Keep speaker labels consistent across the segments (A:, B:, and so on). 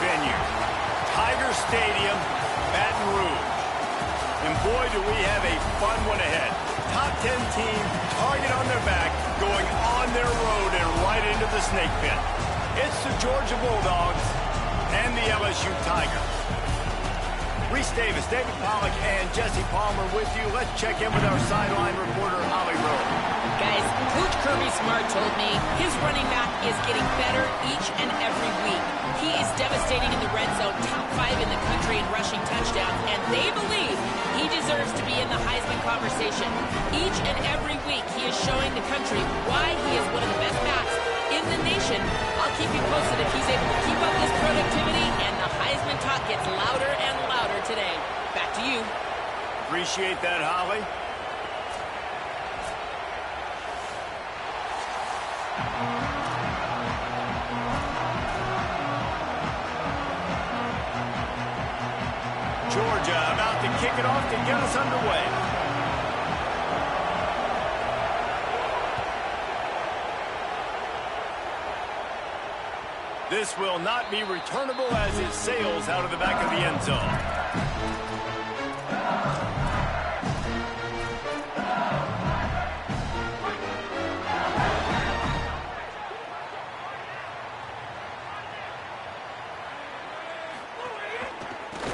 A: venue, Tiger Stadium, Baton Rouge. And boy, do we have a fun one ahead. Top 10 team, target on their back, going on their road and right into the snake pit. It's the Georgia Bulldogs and the LSU Tigers. Reese Davis, David Pollack, and Jesse Palmer with you. Let's check in with our sideline reporter, Holly Rowe.
B: Guys, Coach Kirby Smart told me his running back is getting better each and every week. He is devastating in the red zone, top 5 in the country in rushing touchdowns, and they believe he deserves to be in the Heisman conversation. Each and every week, he is showing the country why he is one of the best backs in the nation. I'll keep you posted if he's able to keep up this productivity, and the Heisman talk gets louder and louder today. Back to you.
A: Appreciate that, Holly. Georgia about to kick it off to get us underway. This will not be returnable as it sails out of the back of the end zone.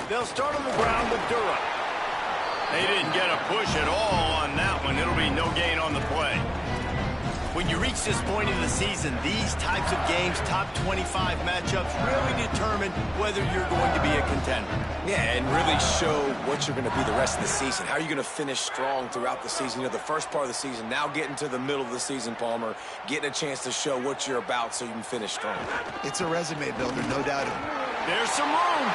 A: They'll start on the ground with Durham. They didn't get a push at all on that one. It'll be no gain on the play. When you reach this point in the season, these types of games, top 25 matchups, really determine whether you're going to be a contender.
C: Yeah, and really show what you're going to be the rest of the season. How are you going to finish strong throughout the season? You know, the first part of the season, now getting to the middle of the season, Palmer, getting a chance to show what you're about so you can finish strong.
D: It's a resume builder, no doubt.
A: There's some room.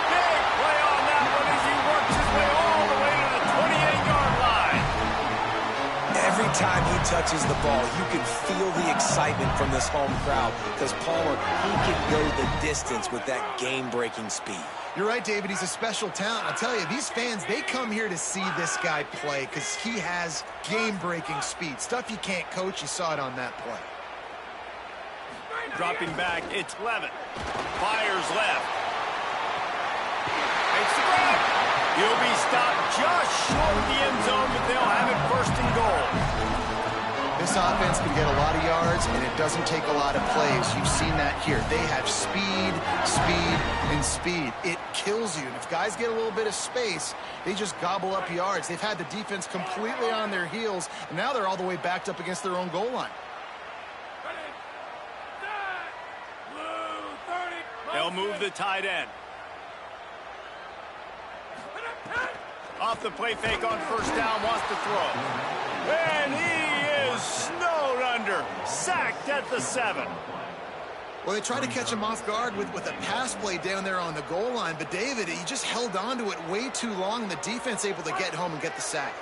A: Big play on that one as he works his way all the way to the 28-yard line.
C: Every time he touches the ball, you can feel the excitement from this home crowd because Palmer, he can go the distance with that game-breaking speed.
D: You're right, David. He's a special talent. I'll tell you, these fans, they come here to see this guy play because he has game-breaking speed. Stuff you can't coach. You saw it on that play.
A: Dropping back, it's Levin. Fires left. Makes the grab. He'll be stopped just short of the end zone, but they'll have it first and goal.
D: This offense can get a lot of yards, and it doesn't take a lot of plays. You've seen that here. They have speed, speed, and speed. It kills you. And if guys get a little bit of space, they just gobble up yards. They've had the defense completely on their heels, and now they're all the way backed up against their own goal line.
A: They'll move the tight end. Off the play fake on first down, wants to throw. And he is snowed under. Sacked at the 7.
D: Well, they tried to catch him off guard with a pass play down there on the goal line, but David, he just held on to it way too long. The defense able to get home and get the sack.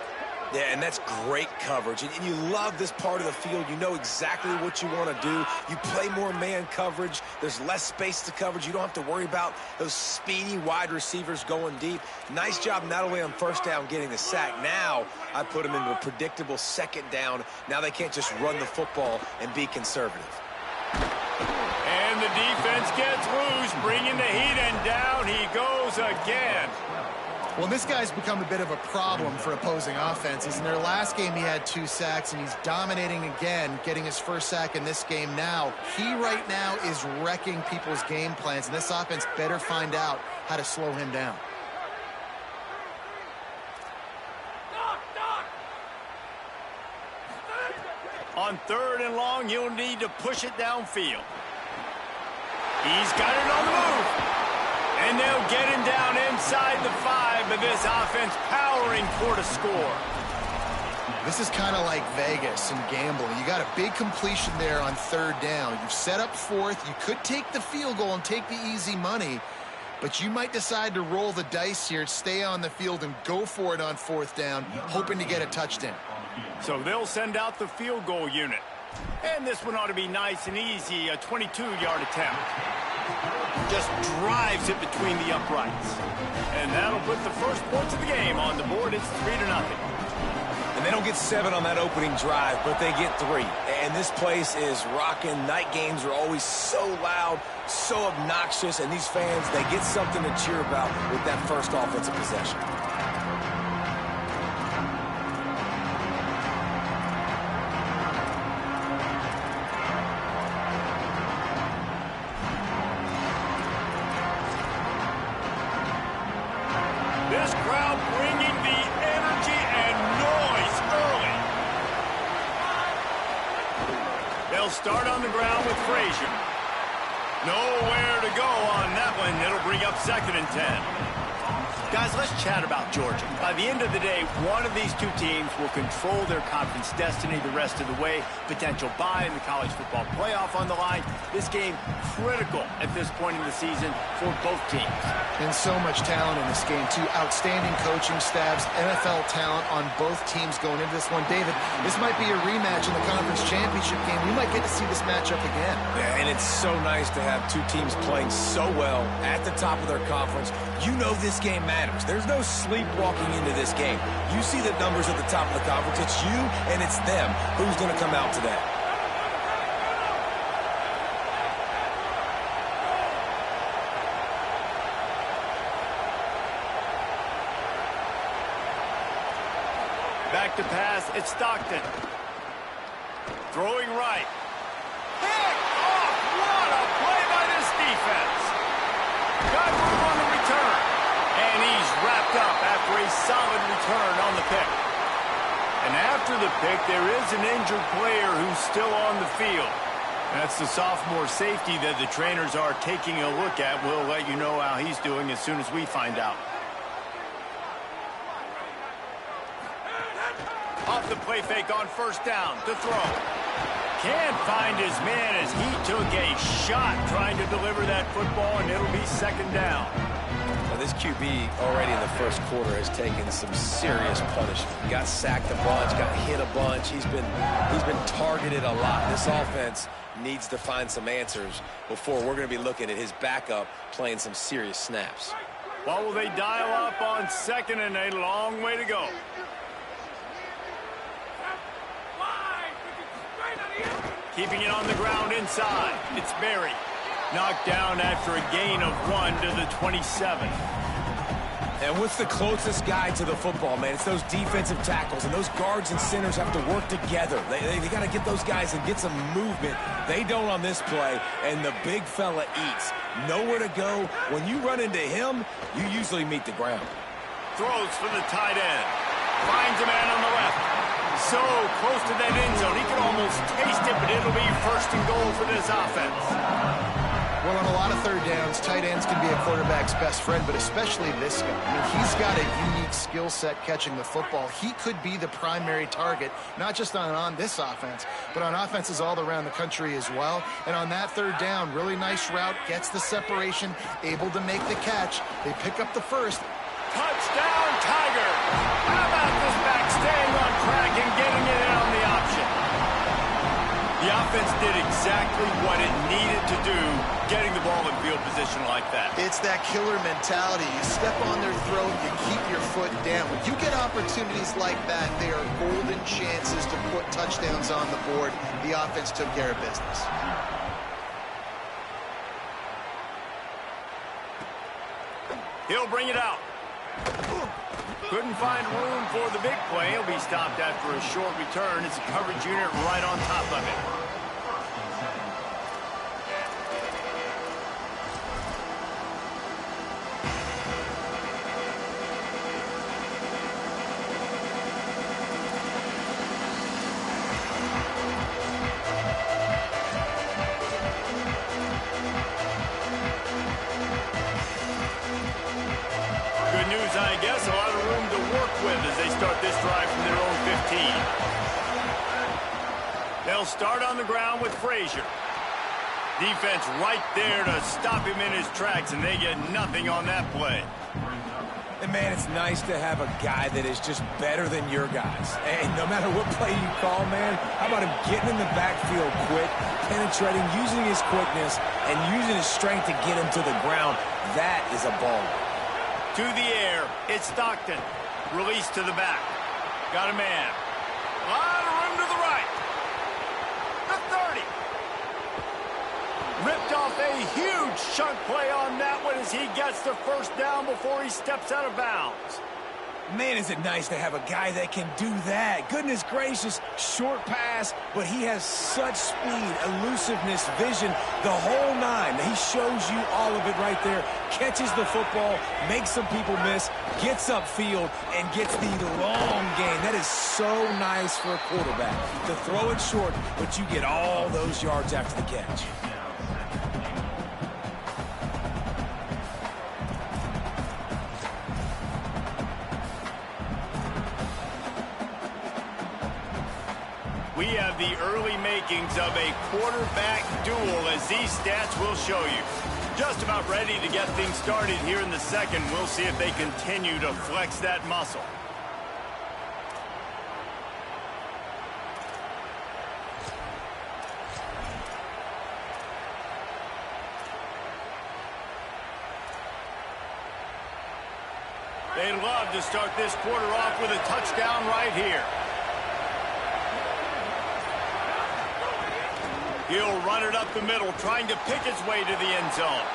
C: Yeah, and that's great coverage. And you love this part of the field. You know exactly what you want to do. You play more man coverage. There's less space to coverage. You don't have to worry about those speedy wide receivers going deep. Nice job not only on first down getting the sack. Now I put them into a predictable second down. Now they can't just run the football and be conservative.
A: And the defense gets loose, bringing the heat, and down he goes again.
D: Well, this guy's become a bit of a problem for opposing offenses. In their last game, he had 2 sacks, and he's dominating again, getting his first sack in this game now. He right now is wrecking people's game plans, and this offense better find out how to slow him down.
A: On 3rd and long, you'll need to push it downfield. He's got it on the move. And they'll get him down inside the 5, but this offense powering toward a score.
D: This is kind of like Vegas and gambling. You got a big completion there on 3rd down. You've set up 4th. You could take the field goal and take the easy money, but you might decide to roll the dice here, stay on the field, and go for it on 4th down, hoping to get a touchdown.
A: So they'll send out the field goal unit. And this one ought to be nice and easy, a 22-yard attempt. Just drives it between the uprights. And that'll put the first points of the game on the board. It's 3-0.
C: And they don't get 7 on that opening drive, but they get 3. And this place is rocking. Night games are always so loud, so obnoxious, and these fans, they get something to cheer about with that first offensive possession.
A: This crowd bringing the energy and noise early. They'll start on the ground with Frazier. Nowhere to go on that one. It'll bring up 2nd and 10. Guys, let's chat about Georgia. By the end of the day, one of these two teams will control their conference destiny the rest of the way. Potential bye in the college football playoff on the line. This game critical at this point in the season for both teams.
D: And so much talent in this game, too. Outstanding coaching staffs, NFL talent on both teams going into this one. David, this might be a rematch in the conference championship game. We might get to see this matchup again.
C: Yeah, and it's so nice to have two teams playing so well at the top of their conference. You know this game matters. There's no sleepwalking into this game. You see the numbers at the top of the conference. It's you and it's them. Who's going to come out today?
A: Back to pass, it's Stockton. Throwing right. Pick off! What a play by this defense. Got room on the return. And he's wrapped up after a solid return on the pick. And after the pick, there is an injured player who's still on the field. That's the sophomore safety that the trainers are taking a look at. We'll let you know how he's doing as soon as we find out. Off the play fake on first down to throw. Can't find his man as he took a shot trying to deliver that football, and it'll be 2nd down.
C: Now, this QB already in the first quarter has taken some serious punishment. Got sacked a bunch, got hit a bunch. He's been targeted a lot. This offense needs to find some answers before we're going to be looking at his backup playing some serious snaps.
A: What will they dial up on 2nd and a long way to go? Keeping it on the ground inside. It's Berry. Knocked down after a gain of 1 to the 27.
C: And what's the closest guy to the football, man? It's those defensive tackles, and those guards and centers have to work together. They got to get those guys and get some movement. They don't on this play, and the big fella eats. Nowhere to go. When you run into him, you usually meet the ground.
A: Throws for the tight end. Finds a man on the left. So close to that end zone, he can almost taste it, but it'll be 1st and goal for this offense.
D: Well, on a lot of third downs, tight ends can be a quarterback's best friend, but especially this guy. I mean, he's got a unique skill set catching the football. He could be the primary target, not just on this offense, but on offenses all around the country as well. And on that third down, really nice route, gets the separation, able to make the catch. They pick up the first.
A: Touchdown, Tiger! How about this back staying on track and getting it in on the option? The offense did exactly what it needed to do, getting the ball in field position like that.
D: It's that killer mentality. You step on their throat, you keep your foot down. When you get opportunities like that, they are golden chances to put touchdowns on the board. The offense took care of business.
A: He'll bring it out. Couldn't find room for the big play. He'll be stopped after a short return. It's a coverage unit right on top of it. I guess a lot of room to work with as they start this drive from their own 15. They'll start on the ground with Frazier. Defense right there to stop him in his tracks, and they get nothing on that play.
C: And, man, it's nice to have a guy that is just better than your guys. And no matter what play you call, man, how about him getting in the backfield quick, penetrating, using his quickness, and using his strength to get him to the ground. That is a ball.
A: To the air, it's Stockton. Release to the back. Got a man. A lot of room to the right. The 30. Ripped off a huge chunk play on that one as he gets the first down before he steps out of bounds.
C: Man, is it nice to have a guy that can do that. Goodness gracious, short pass, but he has such speed, elusiveness, vision, the whole nine. He shows you all of it right there. Catches the football, makes some people miss, gets upfield, and gets the long gain. That is so nice for a quarterback to throw it short, but you get all those yards after the catch.
A: We have the early makings of a quarterback duel, as these stats will show you. Just about ready to get things started here in the second. We'll see if they continue to flex that muscle. They love to start this quarter off with a touchdown right here. He'll run it up the middle, trying to pick his way to the end zone.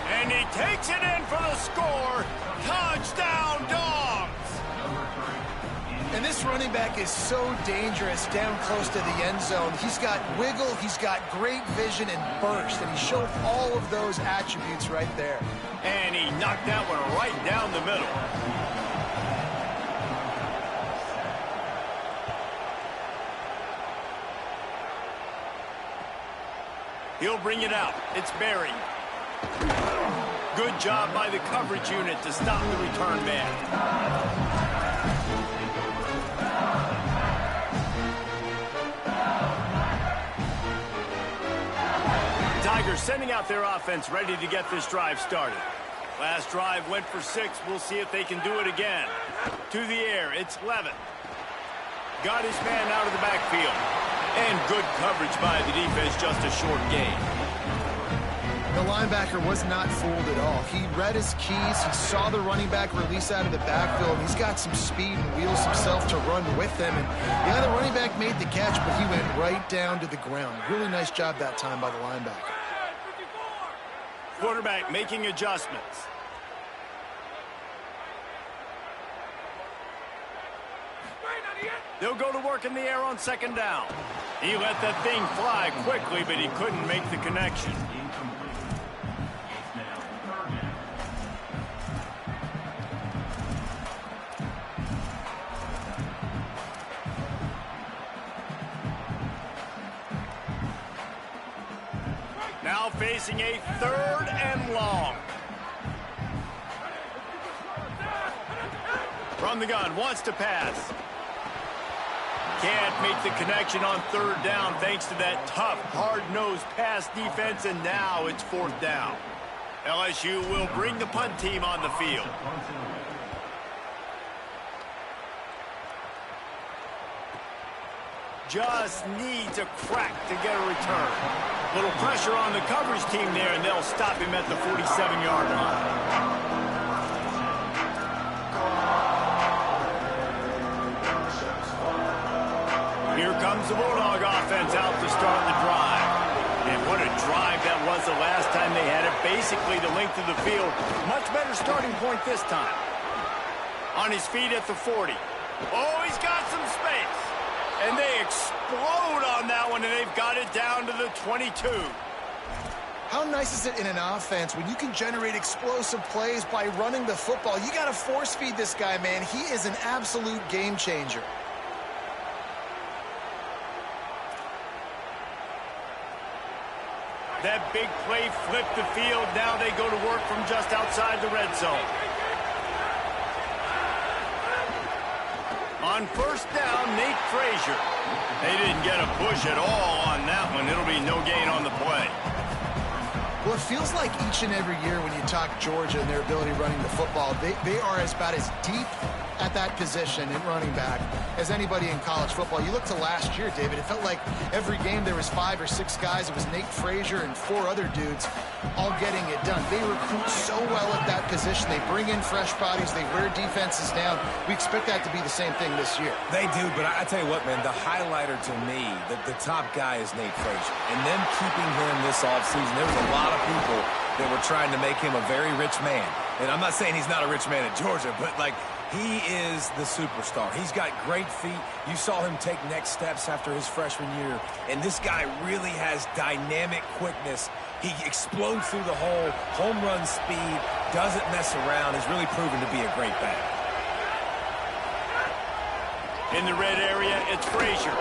A: And he takes it in for the score. Touchdown, Dogs!
D: And this running back is so dangerous down close to the end zone. He's got wiggle, he's got great vision and burst, and he showed all of those attributes right there.
A: And he knocked that one right down the middle. He'll bring it out. It's Berry. Good job by the coverage unit to stop the return man. Tigers sending out their offense, ready to get this drive started. Last drive went for 6. We'll see if they can do it again. To the air, it's Levitt. Got his man out of the backfield. And good coverage by the defense, just a short gain.
D: The linebacker was not fooled at all. He read his keys. He saw the running back release out of the backfield. He's got some speed and wheels himself to run with them. And yeah, the running back made the catch, but he went right down to the ground. Really nice job that time by the linebacker.
A: Quarterback making adjustments. They'll go to work in the air on second down. He let that thing fly quickly, but he couldn't make the connection. Now facing a 3rd and long. From the gun, wants to pass. Can't make the connection on 3rd down thanks to that tough, hard-nosed pass defense, and now it's 4th down. LSU will bring the punt team on the field. Just needs a crack to get a return. Little pressure on the coverage team there, and they'll stop him at the 47-yard line. Here comes the Bulldog offense out to start the drive. And what a drive that was the last time they had it. Basically the length of the field. Much better starting point this time. On his feet at the 40. Oh, he's got some space. And they explode on that one, and they've got it down to the 22.
D: How nice is it in an offense when you can generate explosive plays by running the football? You got to force feed this guy, man. He is an absolute game changer.
A: That big play flipped the field. Now they go to work from just outside the red zone. On 1st down, Nate Frazier. They didn't get a push at all on that one. It'll be no gain on the play.
D: Well, it feels like each and every year when you talk Georgia and their ability running the football, they are about as deep at that position in running back as anybody in college football. You look to last year, David, it felt like every game there was 5 or 6 guys. It was Nate Frazier and 4 other dudes all getting it done. They recruit so well at that position. They bring in fresh bodies. They wear defenses down. We expect that to be the same thing this year.
C: They do, but I tell you what, man, the highlighter to me, the top guy is Nate Frazier. And them keeping him this offseason, there was a lot of people that were trying to make him a very rich man. And I'm not saying he's not a rich man at Georgia, but, like, he is the superstar. He's got great feet. You saw him take next steps after his freshman year. And this guy really has dynamic quickness. He explodes through the hole, home run speed, doesn't mess around. He's really proven to be a great back.
A: In the red area, it's Frazier.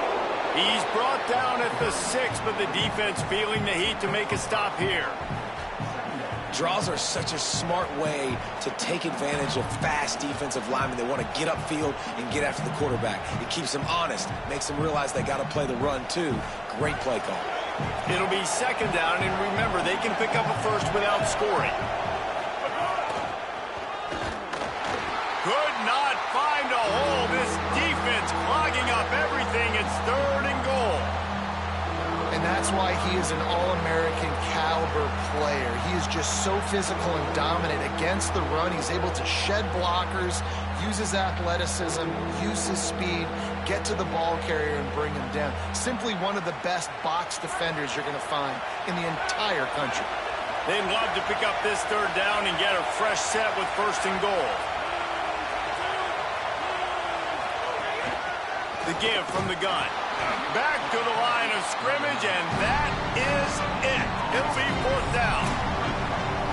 A: He's brought down at the 6, but the defense feeling the heat to make a stop here.
C: Draws are such a smart way to take advantage of fast defensive linemen. They want to get upfield and get after the quarterback. It keeps them honest, makes them realize they got to play the run too. Great play call.
A: It'll be second down, and remember, they can pick up a first without scoring. Could not find a hole. This defense clogging up everything. It's 3rd and goal.
D: And that's why he is an all-American caliber player. He is just so physical and dominant against the run. He's able to shed blockers, use his athleticism, use his speed, get to the ball carrier and bring him down. Simply one of the best box defenders you're going to find in the entire country.
A: They'd love to pick up this 3rd down and get a fresh set with 1st and goal. The give from the gun. Back to the line of scrimmage, and that is it. It'll be 4th down.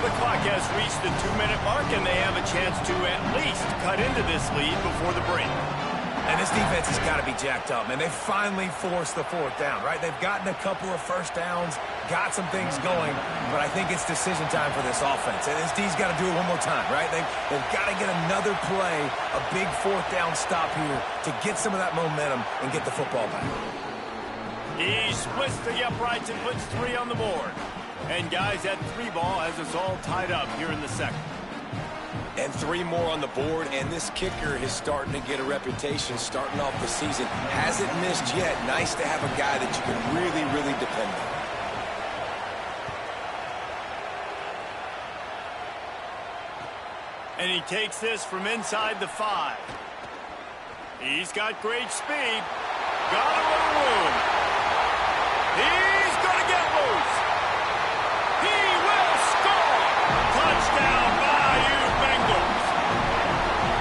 A: The clock has reached the 2-minute mark, and they have a chance to at least cut into this lead before the break.
C: And this defense has got to be jacked up, man. They finally forced the 4th down, right? They've gotten a couple of first downs, got some things going, but I think it's decision time for this offense. And this D's got to do it one more time, right? They've got to get another play, a big 4th down stop here to get some of that momentum and get the football back.
A: He splits the uprights and puts 3 on the board. And, guys, that 3 ball has us all tied up here in the second.
C: And 3 more on the board, and this kicker is starting to get a reputation starting off the season. Hasn't missed yet. Nice to have a guy that you can really, really depend on.
A: And he takes this from inside the 5. He's got great speed. Got a little room. He's going to get loose. He will score. Touchdown, Bayou Bengals.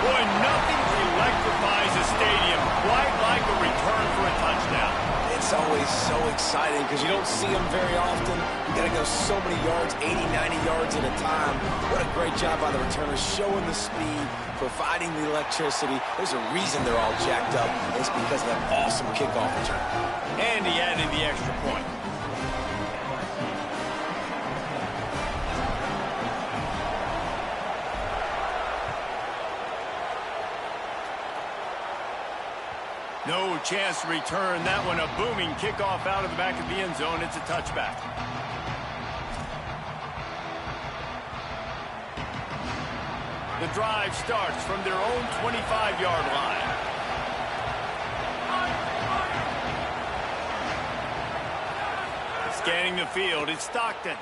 A: Boy, nothing electrifies a stadium quite like a return for a touchdown.
C: It's always so exciting because you don't see them very often. You got to go so many yards, 80, 90 yards at a time. What a great job by the returners, showing the speed, providing the electricity. There's a reason they're all jacked up. It's because of that awesome kickoff return.
A: And he added the extra point. No chance to return that one. A booming kickoff out of the back of the end zone. It's a touchback. The drive starts from their own 25-yard line. Scanning the field, it's Stockton.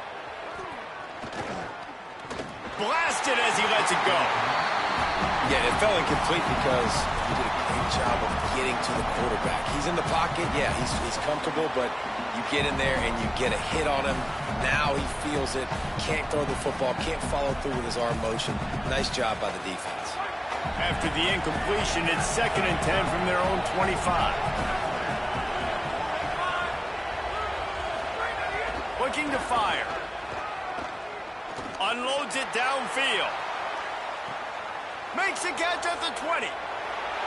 A: Blasted as he lets it go.
C: Yeah, it fell incomplete because he did a great job of getting to the quarterback. He's in the pocket. Yeah, he's comfortable, but you get in there and you get a hit on him. Now he feels it. Can't throw the football. Can't follow through with his arm motion. Nice job by the defense.
A: After the incompletion, it's 2nd and 10 from their own 25. Looking to fire. Unloads it downfield. Makes a catch at the 20.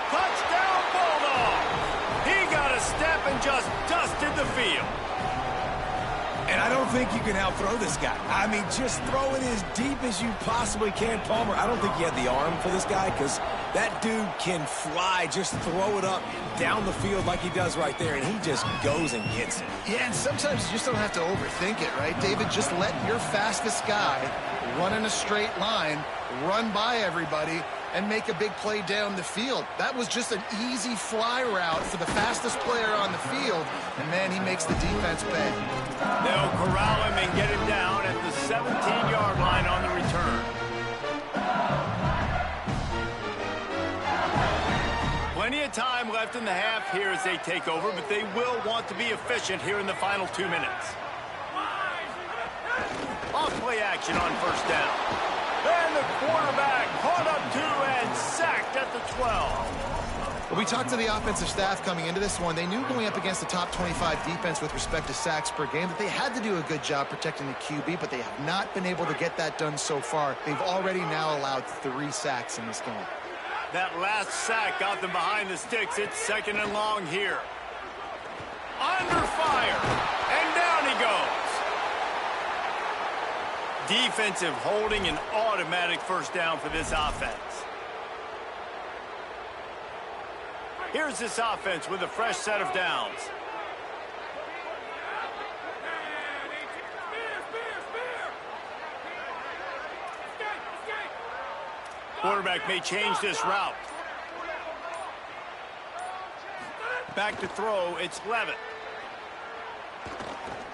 A: Touchdown, Bulldog. He got a step and just dusted the field.
C: And I don't think you can out-throw this guy. I mean, just throw it as deep as you possibly can, Palmer. I don't think you have the arm for this guy because that dude can fly. Just throw it up down the field like he does right there, and he just goes and gets it.
D: Yeah, and sometimes you just don't have to overthink it, right, David? Just let your fastest guy run in a straight line, run by everybody, and make a big play down the field. That was just an easy fly route for the fastest player on the field, and man, he makes the defense pay.
A: They'll corral him and get him down at the 17-yard line on the return. Plenty of time left in the half here as they take over, but they will want to be efficient here in the final 2 minutes. Off play action on first down. And the quarterback caught up to and sacked at the 12.
D: Well, we talked to the offensive staff coming into this one. They knew going up against the top 25 defense with respect to sacks per game that they had to do a good job protecting the QB, but they have not been able to get that done so far. They've already now allowed 3 sacks in this game.
A: That last sack got them behind the sticks. It's 2nd and long here. Under fire. And down he goes. Defensive holding, an automatic first down for this offense. Here's this offense with a fresh set of downs. Quarterback may change this route. Back to throw, it's Levitt.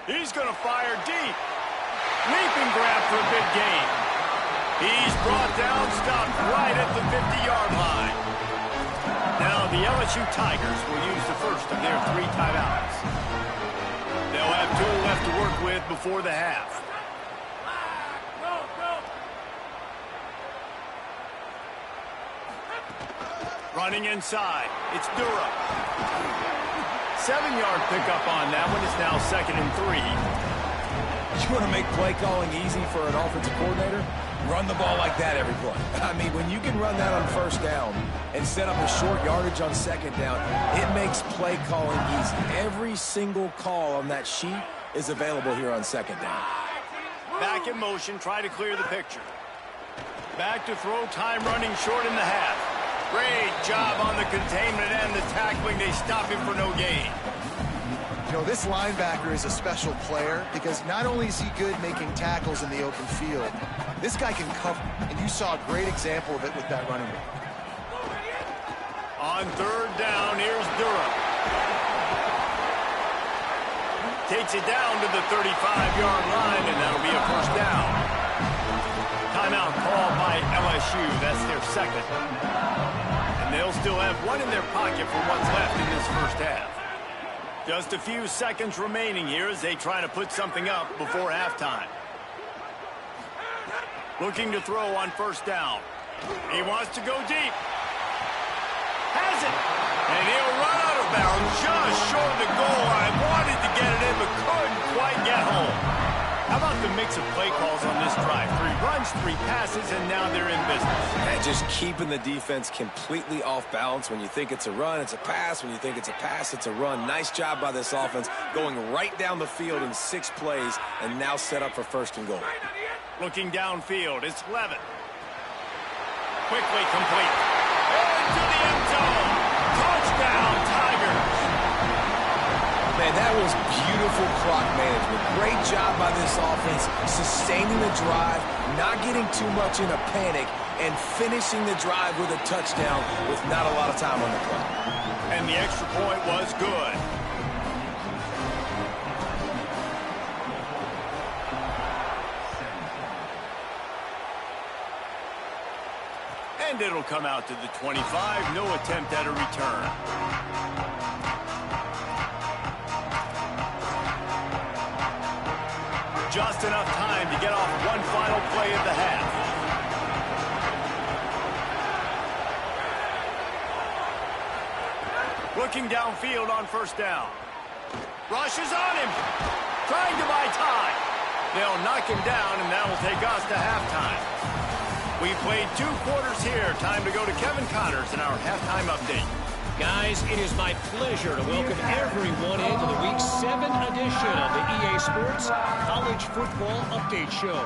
A: He's going to fire deep. Leaping grab for a big gain. He's brought down, stopped right at the 50-yard line. Now the LSU Tigers will use the first of their 3 timeouts. They'll have 2 left to work with before the half. Running inside, it's Dura. 7-yard pickup on that one. It's now 2nd and 3.
C: You want to make play calling easy for an offensive coordinator? Run the ball like that every play. I mean, when you can run that on first down and set up a short yardage on 2nd down, it makes play calling easy. Every single call on that sheet is available here on 2nd down.
A: Back in motion, try to clear the picture. Back to throw, time running short in the half. Great job on the containment and the tackling. They stop him for no gain.
D: You know, this linebacker is a special player because not only is he good making tackles in the open field, this guy can cover, and you saw a great example of it with that running back.
A: On 3rd down, here's Dura. Takes it down to the 35-yard line, and that'll be a first down. Timeout called by LSU. That's their 2nd. And they'll still have 1 in their pocket for what's left in this first half. Just a few seconds remaining here as they try to put something up before halftime. Looking to throw on first down. He wants to go deep. Has it. And he'll run out of bounds just short of the goal line. Wanted to get it in, but couldn't quite get home. How about the mix of play calls on this drive? 3 runs, 3 passes, and now they're in business.
C: And just keeping the defense completely off balance. When you think it's a run, it's a pass. When you think it's a pass, it's a run. Nice job by this offense going right down the field in 6 plays and now set up for 1st and goal.
A: Looking downfield, it's Levitt. Quickly complete. Into the end zone. Touchdown, Tigers.
C: Man, that was beautiful clock management. Great job by this offense, sustaining the drive, not getting too much in a panic, and finishing the drive with a touchdown with not a lot of time on the clock.
A: And the extra point was good. And it'll come out to the 25. No attempt at a return. Just enough time to get off one final play of the half. Looking downfield on first down. Rushes on him. Trying to buy time. They'll knock him down, and that will take us to halftime. We played 2 quarters here. Time to go to Kevin Connors in our halftime update.
E: Guys, it is my pleasure to welcome everyone into the Week 7 edition of the EA Sports College Football Update Show.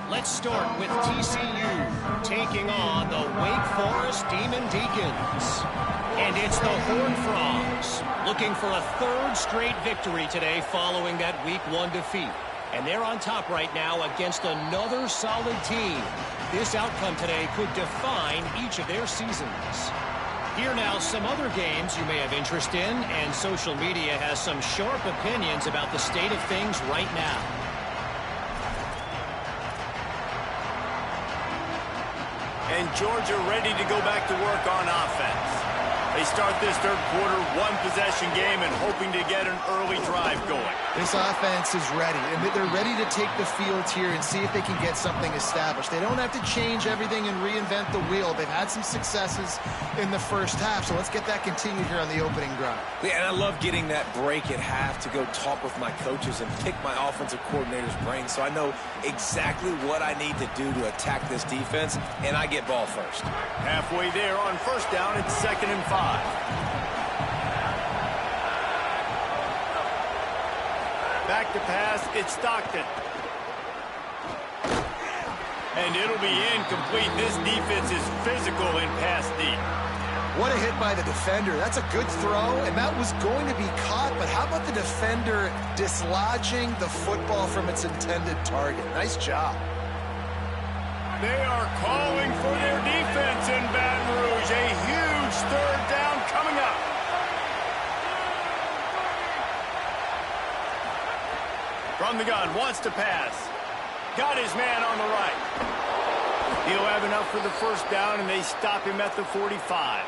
E: Let's start with TCU taking on the Wake Forest Demon Deacons. And it's the Horned Frogs looking for a 3rd straight victory today following that Week 1 defeat. And they're on top right now against another solid team. This outcome today could define each of their seasons. Here now, some other games you may have interest in, and social media has some sharp opinions about the state of things right now.
A: And Georgia ready to go back to work on offense. They start this third quarter, one-possession game, and hoping to get an early drive going.
D: This offense is ready, and they're ready to take the field here and see if they can get something established. They don't have to change everything and reinvent the wheel. They've had some successes in the first half, so let's get that continued here on the opening drive.
C: Yeah, and I love getting that break at half to go talk with my coaches and pick my offensive coordinator's brain so I know exactly what I need to do to attack this defense, and I get ball first.
A: Halfway there on first down, it's 2nd and 5. Back to pass, it's Stockton. And it'll be incomplete. This defense is physical in pass deep.
D: What a hit by the defender. That's a good throw, and that was going to be caught, but how about the defender dislodging the football from its intended target? Nice job.
A: They are calling for their defense in Baton Rouge. A huge third down coming up. From the gun, wants to pass. Got his man on the right. He'll have enough for the first down, and they stop him at the 45.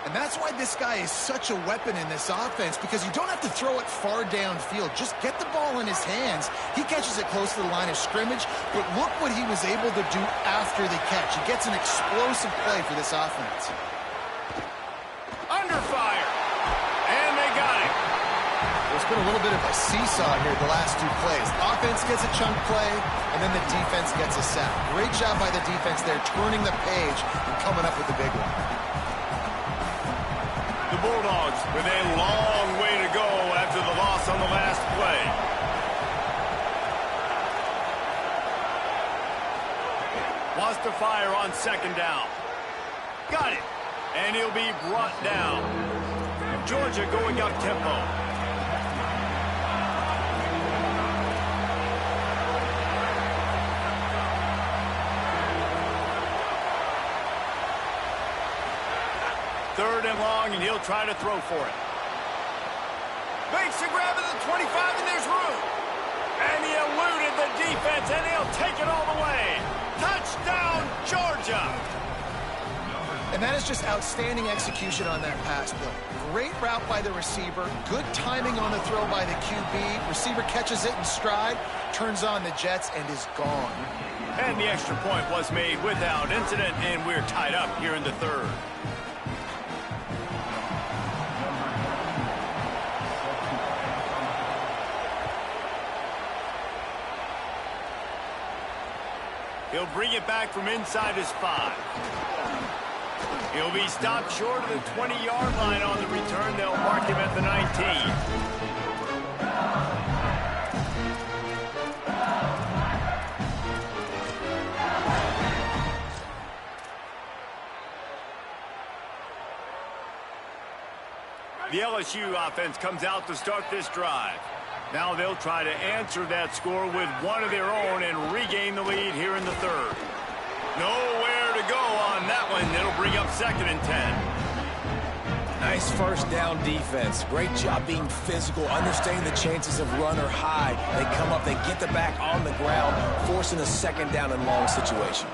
D: And that's why this guy is such a weapon in this offense, because you don't have to throw it far downfield. Just get the ball in his hands. He catches it close to the line of scrimmage, but look what he was able to do after the catch. He gets an explosive play for this offense.
A: Under fire. And they got him.
D: There's been a little bit of a seesaw here the last two plays. The offense gets a chunk play, and then the defense gets a sack. Great job by the defense there, turning the page and coming up with the big one.
A: The Bulldogs with a long way to go after the loss on the last play. Wants to fire on 2nd down. Got it. And he'll be brought down. Georgia going up tempo. Third and long, and he'll try to throw for it. Makes a grab at the 25, and there's room. And he eluded the defense, and he'll take it all the way. Touchdown, Georgia!
D: And that is just outstanding execution on that pass play. Great route by the receiver, good timing on the throw by the QB. Receiver catches it in stride, turns on the jets, and is gone.
A: And the extra point was made without incident, and we're tied up here in the third. He'll bring it back from inside his 5. He'll be stopped short of the 20-yard line on the return. They'll mark him at the 19. The LSU offense comes out to start this drive. Now they'll try to answer that score with one of their own and regain the lead here in the third. Nowhere to go on that one. It'll bring up 2nd and 10.
C: Nice first down defense. Great job being physical, understanding the chances of run or high. They come up, they get the back on the ground, forcing a 2nd down and long situation.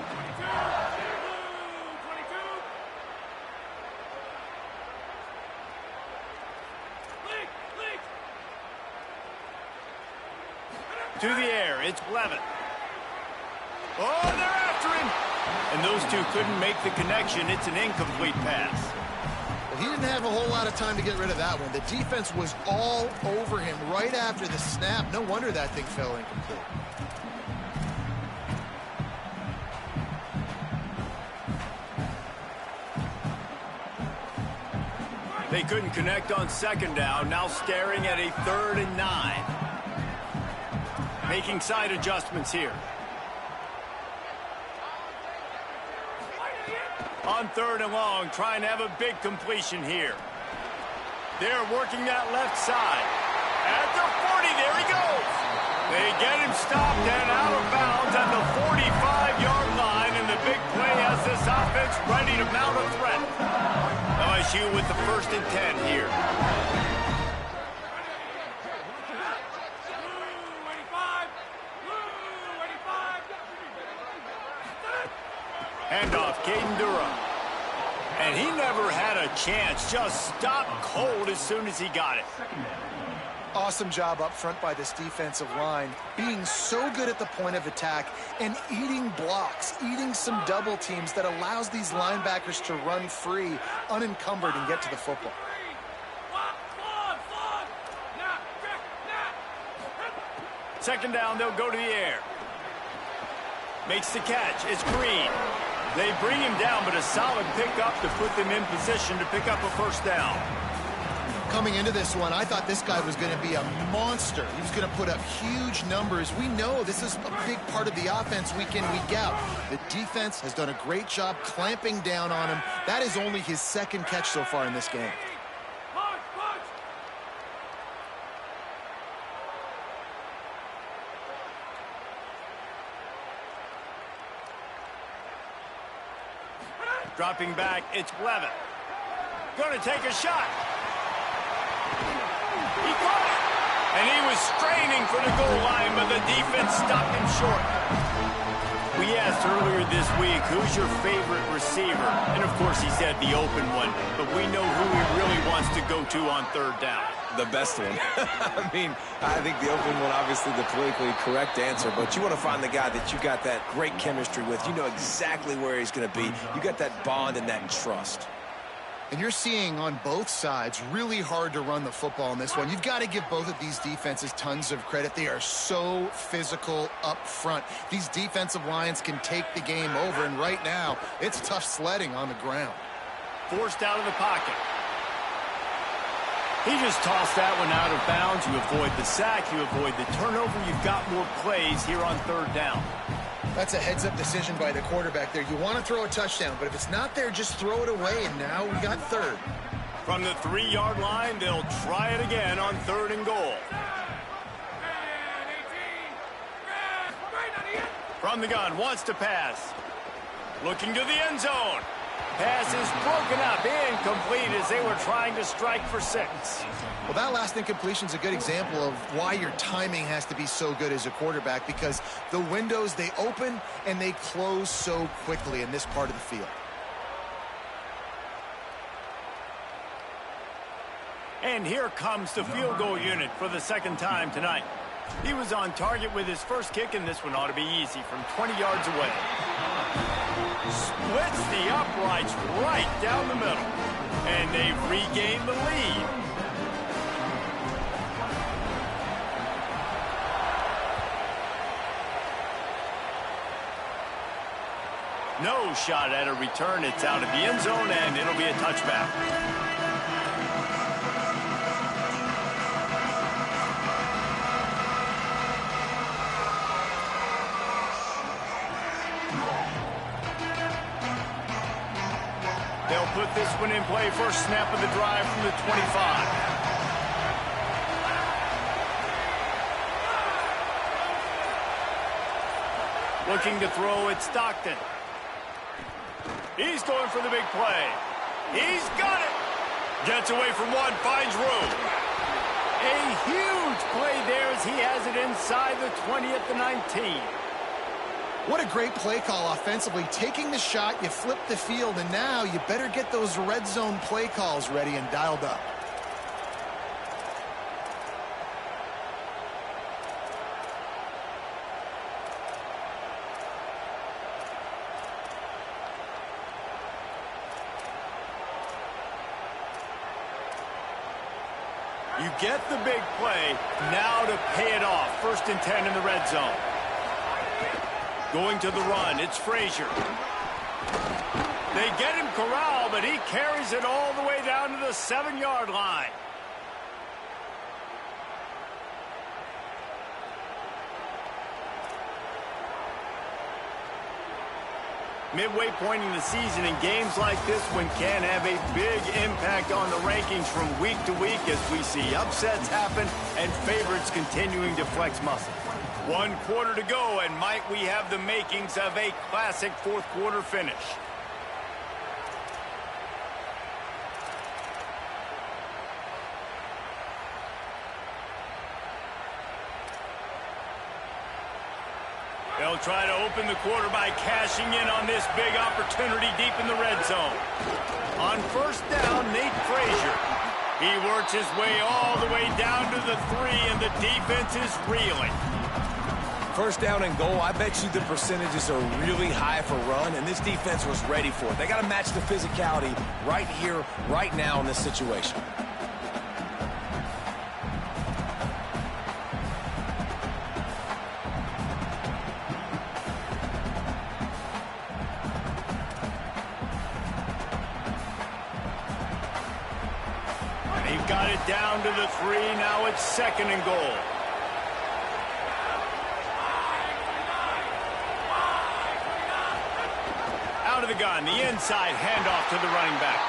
A: To the air, it's Levin. Oh, they're after him. And those two couldn't make the connection. It's an incomplete pass.
D: Well, he didn't have a whole lot of time to get rid of that one. The defense was all over him right after the snap. No wonder that thing fell incomplete.
A: They couldn't connect on 2nd down. Now staring at a 3rd and 9. Making side adjustments here. On 3rd and long, trying to have a big completion here. They're working that left side. At the 40, there he goes. They get him stopped and out of bounds at the 45-yard line, and the big play has this offense ready to mount a threat. LSU with the 1st and 10 here. Handoff, Caden Durham. And he never had a chance. Just stopped cold as soon as he got it.
D: Awesome job up front by this defensive line, being so good at the point of attack and eating blocks, eating some double teams that allows these linebackers to run free, unencumbered, and get to the football.
A: Second down, they'll go to the air. Makes the catch. It's Green. They bring him down, but a solid pickup to put them in position to pick up a 1st down.
D: Coming into this one, I thought this guy was going to be a monster. He was going to put up huge numbers. We know this is a big part of the offense week in, week out. The defense has done a great job clamping down on him. That is only his 2nd catch so far in this game.
A: Dropping back, it's Levin. Going to take a shot. He caught it. And he was straining for the goal line, but the defense stopped him short. We asked earlier this week, who's your favorite receiver? And, of course, he said the open one. But we know who he really wants to go to on 3rd down.
C: The best one. I mean, I think the open one, obviously the politically correct answer, but you want to find the guy that you got that great chemistry with. You know exactly where he's going to be. You got that bond and that trust.
D: And you're seeing on both sides really hard to run the football in this one. You've got to give both of these defenses tons of credit. They are so physical up front. These defensive lines can take the game over, and right now it's tough sledding on the ground.
A: Forced out of the pocket. He just tossed that one out of bounds. You avoid the sack. You avoid the turnover. You've got more plays here on 3rd down.
D: That's a heads-up decision by the quarterback there. You want to throw a touchdown, but if it's not there, just throw it away, and now we got 3rd.
A: From the 3-yard line, they'll try it again on 3rd and goal. From the gun, wants to pass. Looking to the end zone. Pass is broken up, incomplete as they were trying to strike for 6.
D: Well, that last incompletion is a good example of why your timing has to be so good as a quarterback, because the windows, they open and they close so quickly in this part of the field.
A: And here comes the field goal unit for the 2nd time tonight. He was on target with his 1st kick, and this one ought to be easy from 20 yards away. Splits the uprights right down the middle. And they've regained the lead. No shot at a return. It's out of the end zone, and it'll be a touchback. They'll put this one in play. First snap of the drive from the 25. Looking to throw it, Stockton. He's going for the big play. He's got it. Gets away from one, finds room. A huge play there as he has it inside the 20 at the 19.
D: What a great play call offensively. Taking the shot, you flip the field, and now you better get those red zone play calls ready and dialed up.
A: You get the big play, now to pay it off. 1st and 10 in the red zone. Going to the run, it's Frazier. They get him corralled, but he carries it all the way down to the 7-yard line. Midway point in the season, and games like this one can have a big impact on the rankings from week to week as we see upsets happen and favorites continuing to flex muscle. 1 quarter to go, and might we have the makings of a classic fourth quarter finish. They'll try to open the quarter by cashing in on this big opportunity deep in the red zone. On first down, Nate Frazier. He works his way all the way down to the 3, and the defense is reeling.
C: First down and goal, I bet you the percentages are really high for run, and this defense was ready for it. They got to match the physicality right here, right now in this situation.
A: They've got it down to the 3. Now it's second and goal. Out of the gun, the inside handoff to the running back.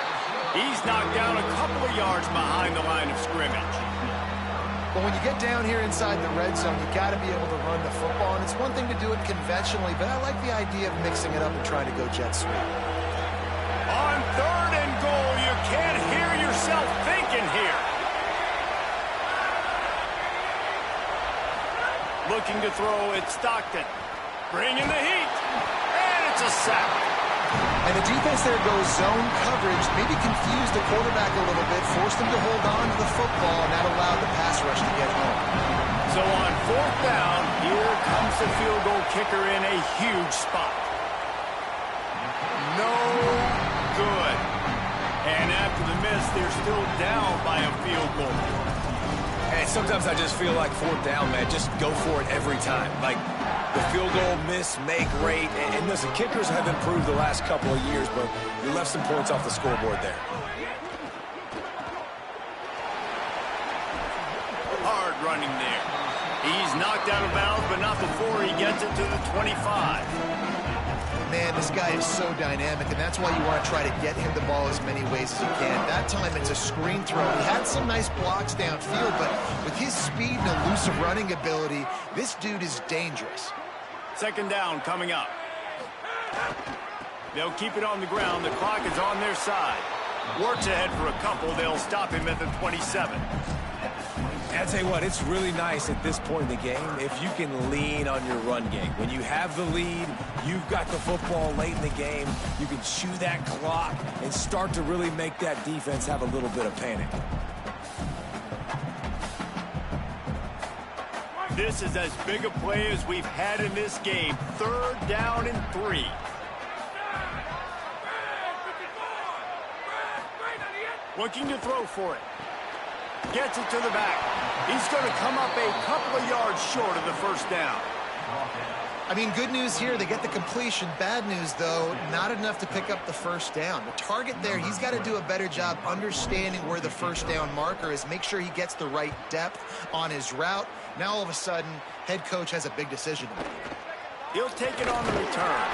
A: He's knocked down a couple of yards behind the line of scrimmage.
D: But when you get down here inside the red zone, you got to be able to run the football. And it's one thing to do it conventionally, but I like the idea of mixing it up and trying to go jet sweep.
A: On third and goal, you can't hear yourself thinking here. Looking to throw, it's Stockton. Bringing the heat. And it's a sack.
D: And the defense there goes zone coverage, maybe confused the quarterback a little bit, forced him to hold on to the football, and that allowed the pass rush to get home.
A: So on fourth down, here comes the field goal kicker in a huge spot. No good. And after the miss, they're still down by a field goal.
C: Hey, sometimes I just feel like fourth down, man. Just go for it every time. Like, the field goal miss, make rate. And listen, kickers have improved the last couple of years, but you left some points off the scoreboard there.
A: Hard running there. He's knocked out of bounds, but not before he gets it to the 25.
D: Man, this guy is so dynamic, and that's why you want to try to get him the ball as many ways as you can. That time, it's a screen throw. He had some nice blocks downfield, but with his speed and elusive running ability, this dude is dangerous.
A: Second down coming up. They'll keep it on the ground. The clock is on their side. Works ahead for a couple. They'll stop him at the 27.
C: I'll tell you what, it's really nice at this point in the game if you can lean on your run game. When you have the lead, you've got the football late in the game, you can chew that clock and start to really make that defense have a little bit of panic.
A: This is as big a play as we've had in this game. Third down and 3. Looking to throw for it. Gets it to the back. He's going to come up a couple of yards short of the first down.
D: I mean, good news here, they get the completion. Bad news, though, not enough to pick up the first down. The target there, he's got to do a better job understanding where the first down marker is, make sure he gets the right depth on his route. Now, all of a sudden, head coach has a big decision to make.
A: He'll take it on the return.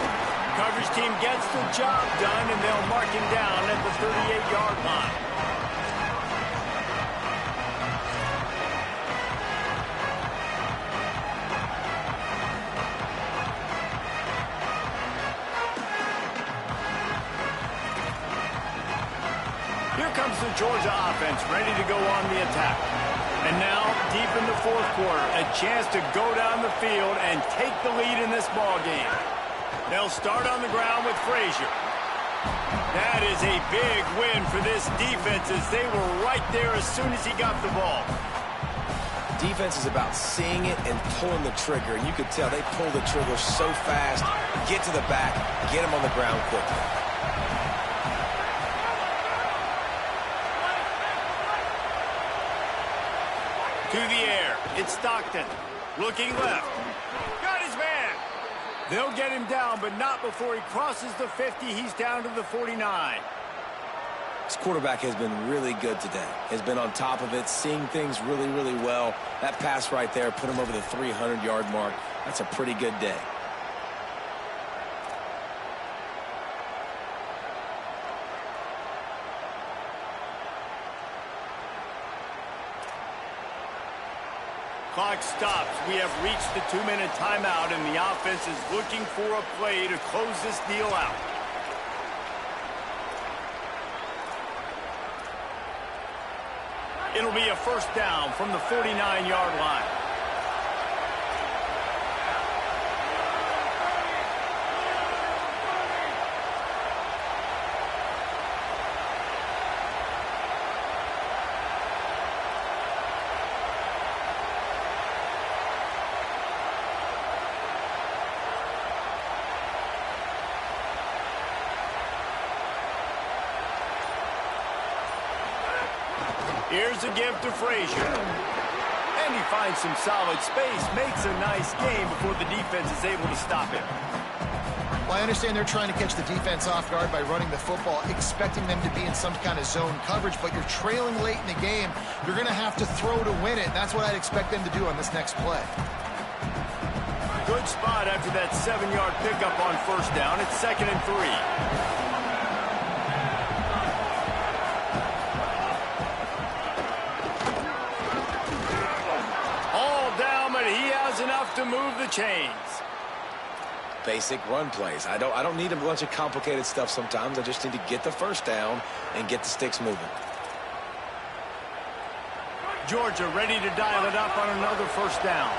A: Coverage team gets the job done, and they'll mark him down at the 38-yard line. Here comes the Georgia offense, ready to go on the attack. And now, deep in the fourth quarter, a chance to go down the field and take the lead in this ball game. They'll start on the ground with Frazier. That is a big win for this defense as they were right there as soon as he got the ball.
C: Defense is about seeing it and pulling the trigger. And you could tell they pull the trigger so fast, get to the back, get him on the ground quickly.
A: To the air, it's Stockton. Looking left. Got his man. They'll get him down, but not before he crosses the 50. He's down to the 49.
C: This quarterback has been really good today. Has been on top of it, seeing things really, really well. That pass right there put him over the 300-yard mark. That's a pretty good day.
A: Clock stops. We have reached the 2-minute timeout, and the offense is looking for a play to close this deal out. It'll be a first down from the 49-yard line. Here's a give to Frazier. And he finds some solid space, makes a nice game before the defense is able to stop him.
D: Well, I understand they're trying to catch the defense off guard by running the football, expecting them to be in some kind of zone coverage, but you're trailing late in the game. You're going to have to throw to win it, and that's what I'd expect them to do on this next play.
A: Good spot after that 7-yard pickup on first down. It's 2nd and 3. Enough to move the chains.
C: Basic run plays. I don't need a bunch of complicated stuff sometimes. I just need to get the first down and get the sticks moving.
A: Georgia ready to dial it up on another first down.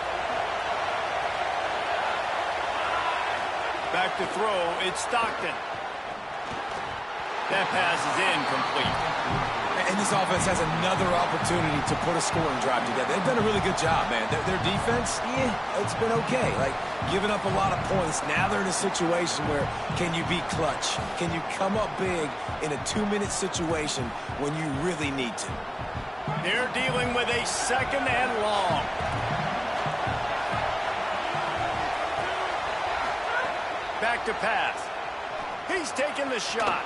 A: Back to throw. It's Stockton. That pass is incomplete.
C: And this offense has another opportunity to put a scoring drive together. They've done a really good job, man. Their defense, it's been okay. Like, giving up a lot of points. Now they're in a situation where can you be clutch? Can you come up big in a 2-minute situation when you really need to?
A: They're dealing with a 2nd and long. Back to pass. He's taking the shot.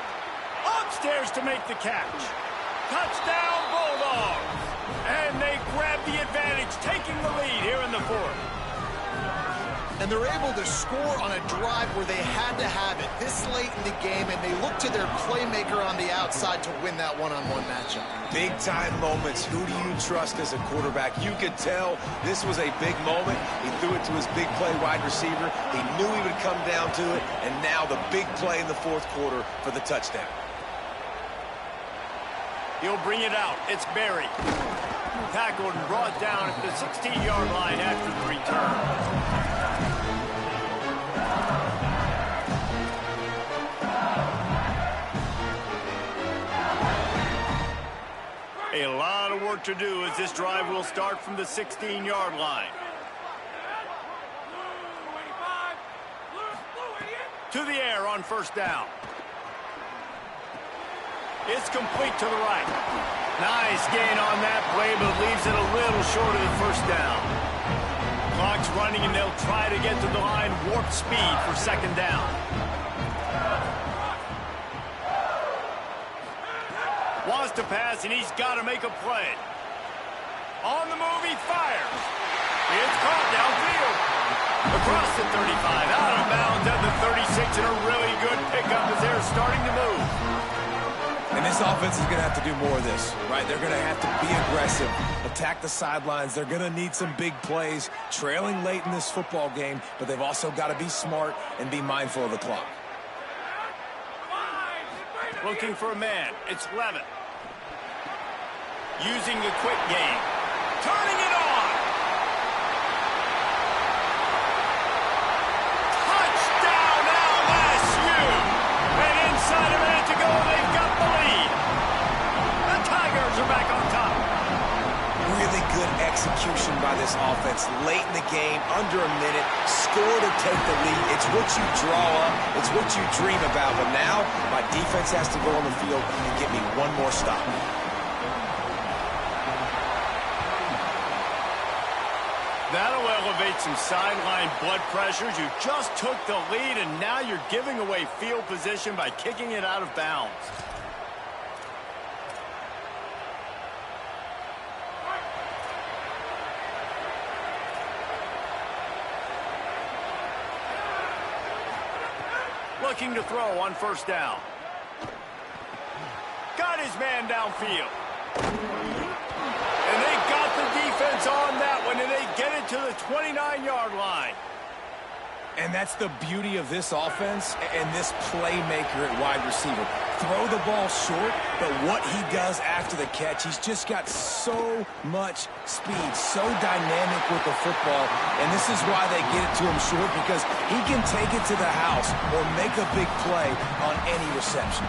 A: Upstairs to make the catch. Touchdown, Bulldogs! And they grab the advantage, taking the lead here in the 4th.
D: And they're able to score on a drive where they had to have it this late in the game, and they look to their playmaker on the outside to win that one-on-one matchup.
C: Big-time moments. Who do you trust as a quarterback? You could tell this was a big moment. He threw it to his big play wide receiver. He knew he would come down to it, and now the big play in the 4th quarter for the touchdown.
A: He'll bring it out. It's Berry. Tackled and brought down at the 16-yard line after the return. A lot of work to do as this drive will start from the 16-yard line. To the air on first down. It's complete to the right. Nice gain on that play, but leaves it a little short of the first down. Clock's running, and they'll try to get to the line. Warp speed for 2nd down. Wants to pass, and he's got to make a play. On the move, he fires. It's caught downfield. Across the 35, out of bounds at the 36, and a really good pickup as they're starting to move.
C: And this offense is going to have to do more of this, right? They're going to have to be aggressive, attack the sidelines. They're going to need some big plays, trailing late in this football game, but they've also got to be smart and be mindful of the clock.
A: Looking for a man. It's Levin. Using the quick game. Turning it on. Touchdown, LSU. And inside a minute to go, they've got the lead. The Tigers are back on top.
C: Really good execution by this offense. Late in the game, under a minute, score to take the lead. It's what you draw up. It's what you dream about. But now, my defense has to go on the field and get me one more stop.
A: That'll elevate some sideline blood pressures. You just took the lead, and now you're giving away field position by kicking it out of bounds. Looking to throw on first down. Got his man downfield. And they got the defense defense on that one, and they get it to the 29-yard line.
C: And that's the beauty of this offense and this playmaker at wide receiver. Throw the ball short, but what he does after the catch, he's just got so much speed, so dynamic with the football, and this is why they get it to him short, because he can take it to the house or make a big play on any reception.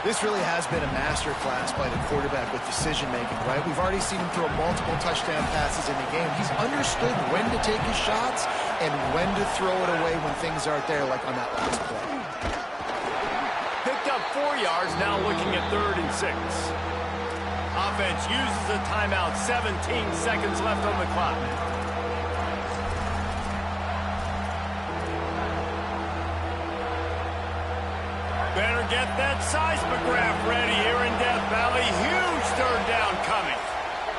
D: This really has been a masterclass by the quarterback with decision-making, right? We've already seen him throw multiple touchdown passes in the game. He's understood when to take his shots and when to throw it away when things aren't there, like on that last play.
A: Picked up 4 yards, now looking at 3rd and 6. Offense uses a timeout, 17 seconds left on the clock. Better get that seismograph ready here in Death Valley. Huge 3rd down coming.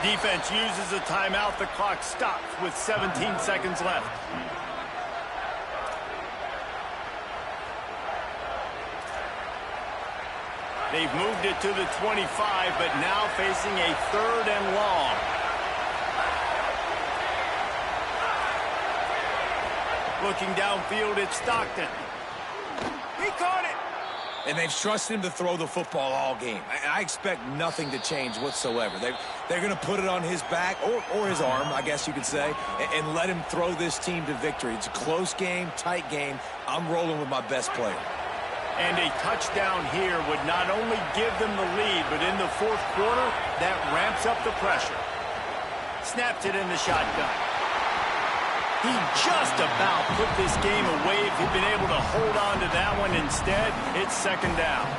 A: Defense uses a timeout. The clock stops with 17 seconds left. They've moved it to the 25, but now facing a 3rd and long. Looking downfield, it's Stockton. He caught it.
C: And they've trusted him to throw the football all game. I expect nothing to change whatsoever. They're going to put it on his back, or his arm, I guess you could say, and let him throw this team to victory. It's a close game, tight game. I'm rolling with my best player.
A: And a touchdown here would not only give them the lead, but in the 4th quarter, that ramps up the pressure. Snaps it in the shotgun. He just about put this game away if he'd been able to hold on to that one. Instead, it's 2nd down.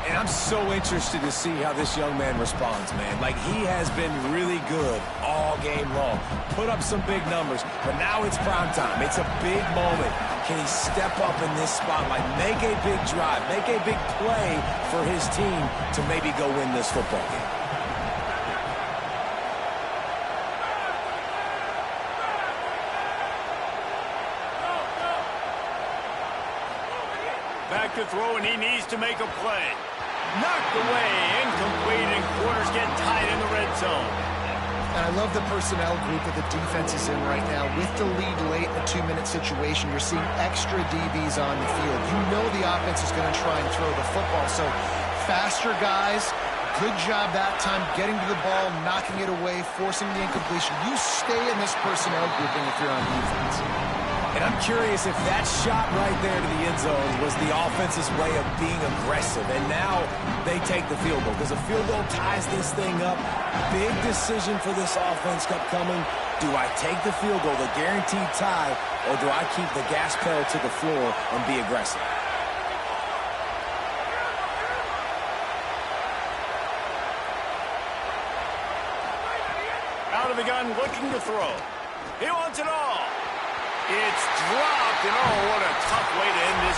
C: And I'm so interested to see how this young man responds, man. Like, he has been really good all game long. Put up some big numbers, but now it's prime time. It's a big moment. Can he step up in this spotlight, make a big drive, make a big play for his team to maybe go win this football game?
A: Back to throw, and he needs to make a play. Knocked away, incomplete, and quarters get tight in the red zone.
D: And I love the personnel group that the defense is in right now. With the lead late in a 2-minute situation, you're seeing extra DBs on the field. You know the offense is going to try and throw the football. So faster guys, good job that time getting to the ball, knocking it away, forcing the incompletion. You stay in this personnel grouping if you're on defense.
C: And I'm curious if that shot right there to the end zone was the offense's way of being aggressive. And now they take the field goal, because a field goal ties this thing up. Big decision for this offense upcoming. Do I take the field goal, the guaranteed tie, or do I keep the gas pedal to the floor and be aggressive?
A: Out of the gun, looking to throw. He wants it all. It's dropped, and oh, what a tough way to end this